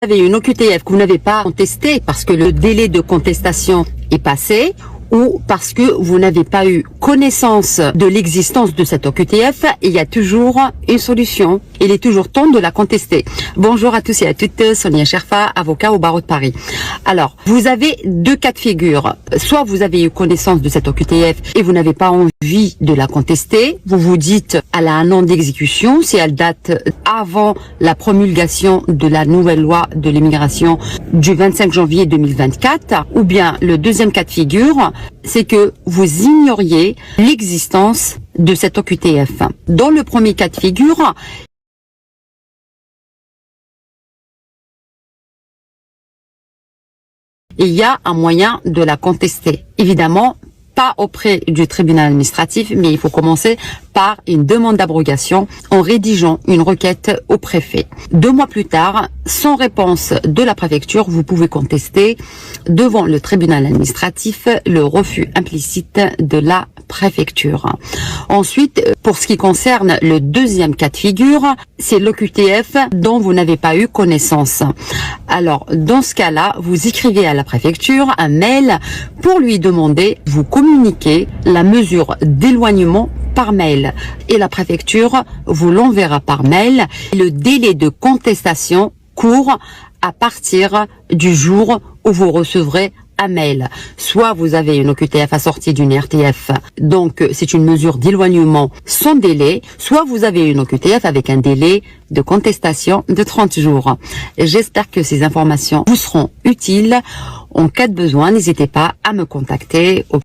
avez une OQTF que vous n'avez pas contestée parce que le délai de contestation est passé, ou parce que vous n'avez pas eu connaissance de l'existence de cette OQTF, il y a toujours une solution. Il est toujours temps de la contester. Bonjour à tous et à toutes, Sonia Sherfa, avocat au barreau de Paris. Alors, vous avez deux cas de figure. Soit vous avez eu connaissance de cette OQTF et vous n'avez pas envie de la contester. Vous vous dites, elle a un an d'exécution, si elle date avant la promulgation de la nouvelle loi de l'immigration du 25 janvier 2024. Ou bien, le deuxième cas de figure, c'est que vous ignoriez l'existence de cette OQTF. Dans le premier cas de figure, il y a un moyen de la contester. Évidemment, pas auprès du tribunal administratif, mais il faut commencer par une demande d'abrogation en rédigeant une requête au préfet. 2 mois plus tard, sans réponse de la préfecture, vous pouvez contester devant le tribunal administratif le refus implicite de la préfecture. Ensuite, pour ce qui concerne le deuxième cas de figure, c'est l'OQTF dont vous n'avez pas eu connaissance. Alors, dans ce cas-là, vous écrivez à la préfecture un mail pour lui demander, vous communiquer la mesure d'éloignement par mail. Et la préfecture vous l'enverra par mail. Le délai de contestation court à partir du jour où vous recevrez un mail. Soit vous avez une OQTF assortie d'une RTF, donc c'est une mesure d'éloignement sans délai, soit vous avez une OQTF avec un délai de contestation de 30 jours. J'espère que ces informations vous seront utiles. En cas de besoin, n'hésitez pas à me contacter.